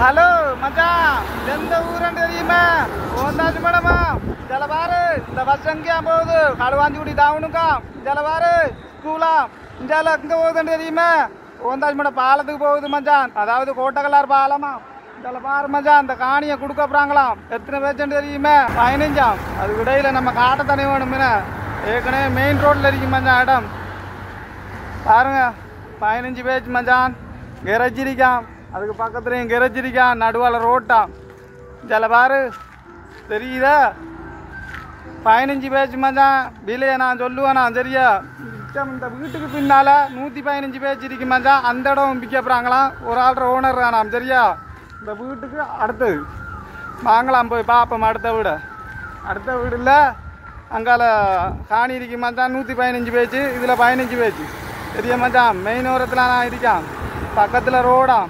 Hello மச்சான், எந்த ஊருன்னு தெரியுமா? ஓந்தாச்சு மேடமா. இதில் பாரு, இந்த பஸ் எங்கேயா போகுது? களுவாஞ்சிக்குடி டவுனுக்கா? இதில் பாரு ஸ்கூலா? இந்தியாவில் எங்கே போகுதுன்னு தெரியுமா? ஓந்தாச்சு மேடம் பாலத்துக்கு போகுது மச்சான். அதாவது கோட்டக்கல்லார் பாலமா. இதில் பாரு மச்சான், இந்த காணியை கொடுக்க போகிறாங்களாம். எத்தனை பேச்சுன்னு தெரியுமா? 15ஆம். அதுக்கு இடையில நம்ம காட்ட தானே வேணும்னா. ஏற்கனவே மெயின் ரோட்டில் இருக்கு மச்சான் இடம். பாருங்க, 15 பேச்சு மச்சான். கெரஜிரிக்கான், அதுக்கு பக்கத்துலேயும் கெரஜிரிக்கான், நடுவால் ரோட்டான். இதில் பாரு தெரியுதா? 15 பேச்சு மச்சான். விலையை நான் சொல்லுவேண்ணா சரியா? இந்த வீட்டுக்கு பின்னால் 115 பேச்சு இருக்கு மச்சான். அந்த இடம் விற்க போகிறாங்களாம். ஒரு ஆள்ற ஓனர் தானாம் சரியா? இந்த வீட்டுக்கு அடுத்தது வாங்கலாம், போய் பார்ப்போம். அடுத்த வீடில் அங்கால காணி இருக்கு மச்சான். 115 பேச்சு, இதில் 15 பேச்சு சரியா மச்சான்? மெயின் ஓரத்தில் நான் இருக்கான், பக்கத்தில் ரோடாம்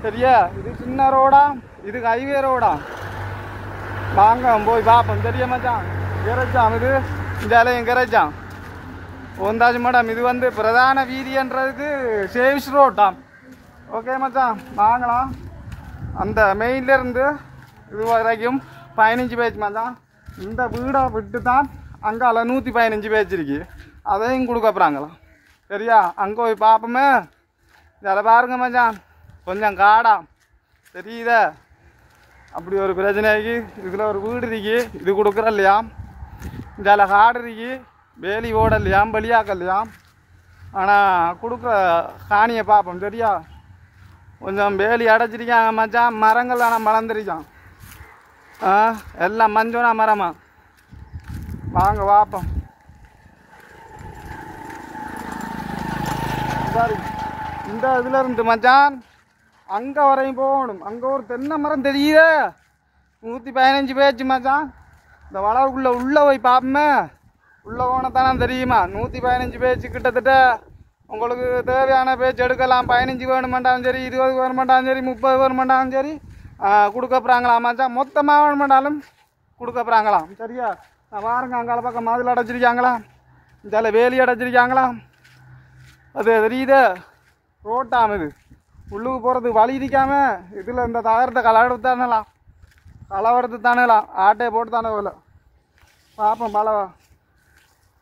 சரியா? இது சின்ன ரோடாம், இது ஹைவே ரோடாம். வாங்க போய் பார்ப்போம் சரியா மச்சான்? கெரஜாம், இது இந்தாலையும் கெரஜாம். ஓந்தாச்சு மேடம், இது வந்து பிரதான வீதின்றதுக்கு சேவிஸ் ரோட்டாம். ஓகே மச்சான், வாங்கலாம். அந்த மெயின்லேருந்து இது வரைக்கும் 15 பேச்சு மச்சான். இந்த வீடை விட்டு தான் அங்கால 115 பேச்சு இருக்கு. அதையும் கொடுக்க போகிறாங்களாம் சரியா? அங்கே போய் பார்ப்போமே. இதில் பாருங்க மச்சான், கொஞ்சம் காடாம் தெரியுதா? அப்படி ஒரு பிரச்சனைக்கு இதில் ஒரு வீடு இருக்கு, இது கொடுக்குற இல்லையா? இதில் காடு இருக்கு, வேலி ஓட இல்லையாம், பலியாக்க இல்லையாம். ஆனால் கொடுக்குற காணியை பார்ப்போம் சரியா? கொஞ்சம் வேலி அடைச்சிருக்காங்க மச்சான். மரங்கள் ஆனால் மலர்ந்துருக்கான். எல்லாம் மஞ்சோனா மரமா. வாங்க பார்ப்போம். சாரி, இந்த இதில் இருந்து மச்சான் அங்கே வரையும் போகணும். அங்கே ஒரு தென்னை மரம் தெரியுதே, 115 பேச்சு மச்சான். இந்த வளவுக்குள்ளே உள்ளே போய் பார்ப்போமே. உள்ளே போனதானே தெரியுமா? 115 பேச்சு கிட்டத்தட்ட உங்களுக்கு தேவையான பேச்சு எடுக்கலாம். 15 வேணுமெண்டாலும் சரி, 20 வேணுமெண்டாலும் சரி, 30 வேணுமெண்டாலும் சரி கொடுக்க போகிறாங்களாம் மச்சான். மொத்தமாக வேணுமெண்டாலும் கொடுக்க போகிறாங்களாம் சரியா? நான் பாருங்க, அங்கால பக்கம் மதில் அடைச்சிருக்காங்களா, இதில் வேலி அடைச்சிருக்காங்களா. அது தெரியுதே ரோட்டாம். இது உள்ளுக்கு போகிறது வழி இருக்காம இதில் இந்த தகரத்தை களவெடுத்து தானேலாம் ஆட்டையை போட்டு தானே போல. பார்ப்போம் பலவா.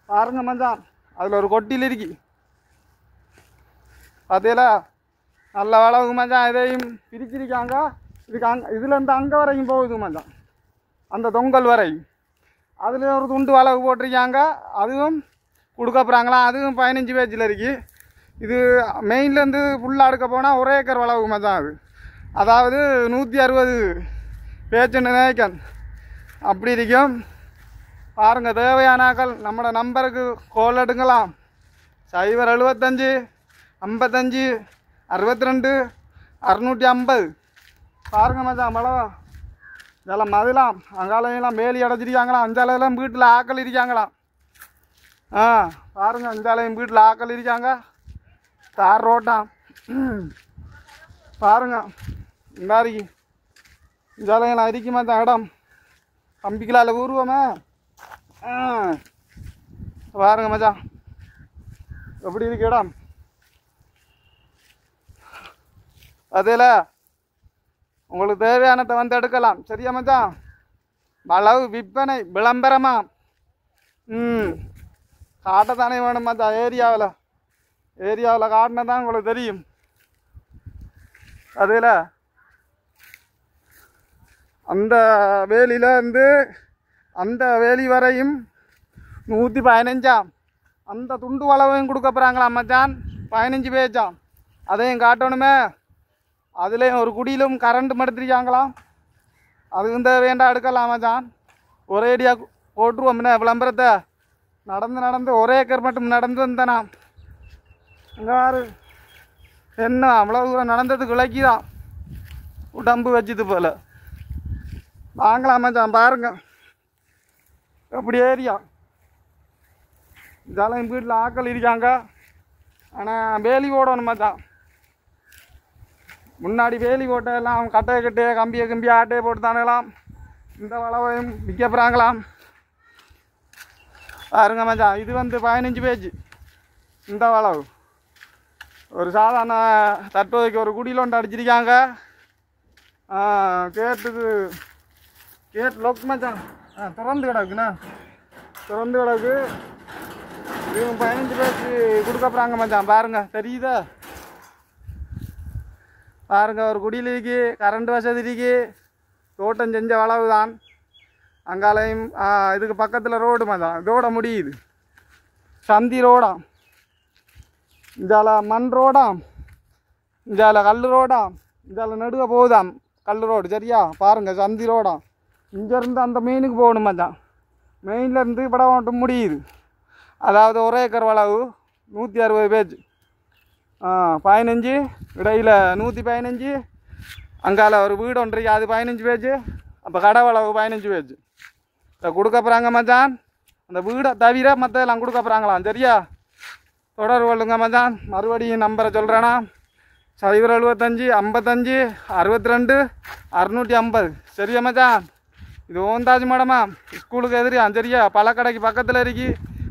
பாருங்க மச்சான், அதில் ஒரு கொட்டியில் இருக்கு பார்த்தீங்களா? நல்ல வளவு மச்சான். இதையும் பிரிச்சிருக்காங்க. இதுலேருந்து அங்கே வரைக்கும் போகுது மச்சான், அந்த தொங்கல் வரை. அதில் ஒரு துண்டு வளவு போட்டிருக்காங்க, அதுவும் கொடுக்க போகிறாங்களாம். அதுவும் 15 பேச்சில் இருக்கு. இது மெயின்லேருந்து ஃபுல்லாக எடுக்க போனால் 1 ஏக்கர் வளவு மச்சான். அது அதாவது 160 பேச்சுன்னு நினைக்கன் அப்படி இருக்கும். பாருங்கள், தேவையானாக்கள் நம்மளோட நம்பருக்கு கோல் எடுங்கலாம். 075 55 62 650. பாருங்க மச்சான் பழம். இதெல்லாம் மதிலாம் அங்காலையெல்லாம் வேலி அடைச்சிருக்காங்களாம். அஞ்சாலையெல்லாம் வீட்டில் ஆக்கள் இருக்காங்களாம். பாருங்க, அஞ்சாலையும் வீட்டில் ஆக்கள் இருக்காங்க. தார் ரோட்டாம் பாருங்க. இந்தாரிக்கு இஞ்சாலையெல்லாம் இருக்கு மச்சான் இடம். கம்பிக்கலால் ஊருவோமே. பாருங்க மச்சான், எப்படி இருக்கு இடம்? அதில் உங்களுக்கு தேவையானதை வந்து எடுக்கலாம் சரியா மச்சான்? வளவு விற்பனை விளம்பரமா காட்டத்தானே வேணும் மச்சான். ஏரியாவில் காட்டினா தான் உங்களுக்கு தெரியும். அதில் அந்த வேலியிலேருந்து அந்த வேலி வரையும் 115ஆம். அந்த துண்டு வளவையும் கொடுக்க போகிறாங்களாம் மச்சான். 15 பேச்சாம். அதையும் காட்டணுமே. அதுலேயும் ஒரு குடியிலும் கரண்ட் மடுத்திருக்காங்களாம். அதுவும் தேவையாண்டா எடுக்கலாம் மச்சான். ஒரே ஏரியா போட்டுருவோம் விளம்பரத்தை. நடந்து 1 ஏக்கர் மட்டும் நடந்து வந்தேனா. இங்கே பாரு, என்ன அவ்வளோ தூரம் நடந்ததுக்கு விளக்கிதான் உடம்பு வச்சுது போல். வாங்கலாம் மச்சான். பாருங்க எப்படி ஏரியா. இதெல்லாம் வீட்டில் ஆக்கள் இருக்காங்க. ஆனால் வேலி ஓடணும் மச்சான். முன்னாடி வேலி போட்டெல்லாம் கட்டையை கம்பியை ஆட்டையை போட்டு தானேலாம். இந்த வளவையும் விற்க போகிறாங்களாம். பாருங்க மச்சான், இது வந்து 15 பேச்சு இந்த வளவு. ஒரு சாதாரண தற்போதைக்கு ஒரு குடியில் ஒன்று அடிச்சிருக்காங்க. கேட்டுக்கு கேட் லொக் மச்சான் திறந்து கிடக்குண்ணா திறந்து கிடக்கு இவங்க 15 பேருக்கு கொடுக்க போகிறாங்க மச்சான் பாருங்க தெரியுதா பாருங்க ஒரு குடியில் இருக்கு கரண்ட் வசதி இருக்கு தோட்டம் செஞ்ச வளவு தான் அங்காலையும் இதுக்கு பக்கத்தில் ரோடு மச்சான் இதோட முடியுது சந்தி ரோடாம் இந்தால மண் ரோடாம் இந்தால கல் ரோடாம் இதால் நடுக போகுதாம் கல் ரோடு சரியா பாருங்கள் சந்தி ரோடாம் இங்கேருந்து அந்த மெயினுக்கு போகணும் மச்சான் மெயின்லேருந்து படம் மட்டும் முடியுது அதாவது ஒரு ஏக்கர் வளவு 160 பேஜ் 15 இடையில் 115 அங்கால ஒரு வீடு ஒன்றைக்கு அது 15 பேஜ் அப்போ கடை வளவு 15 பேஜ் இதை கொடுக்க போகிறாங்க மச்சான் அந்த வீடை தவிர மற்றதெல்லாம் கொடுக்க போகிறாங்களாம் சரியா தொடர்பு கொள்ளுங்க மச்சான் மறுபடியும் நம்பரை சொல்கிறேன்னா 075 55 62 650 சரியா மச்சான் இது ஓந்தாஜ் மேடமா ஸ்கூலுக்கு எதிரியா சரியா பழக்கடைக்கு பக்கத்தில் இருக்கு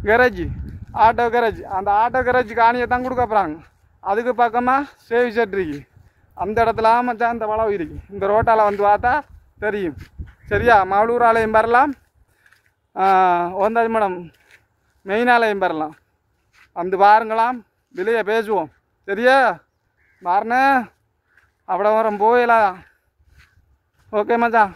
கரேஜ் ஆட்டோ கரேஜ் அந்த ஆட்டோ கரேஜ் காணியை தான் கொடுக்க போகிறாங்க அதுக்கு பக்கமாக சேவி செட் இருக்கு அந்த இடத்துல மச்சான் இந்த வளவு இருக்கு இந்த ரோட்டால் வந்து பார்த்தா தெரியும் சரியா மகளூர் ஆலயம் வரலாம் ஓந்தாஜ் மேடம் மெயின் ஆலயம் வரலாம் வந்து பாருங்களாம் விலையை பேசுவோம் சரியா பாருண்ணே அவ்வளோ வரும் போயிடலாம் ஓகே மச்சான்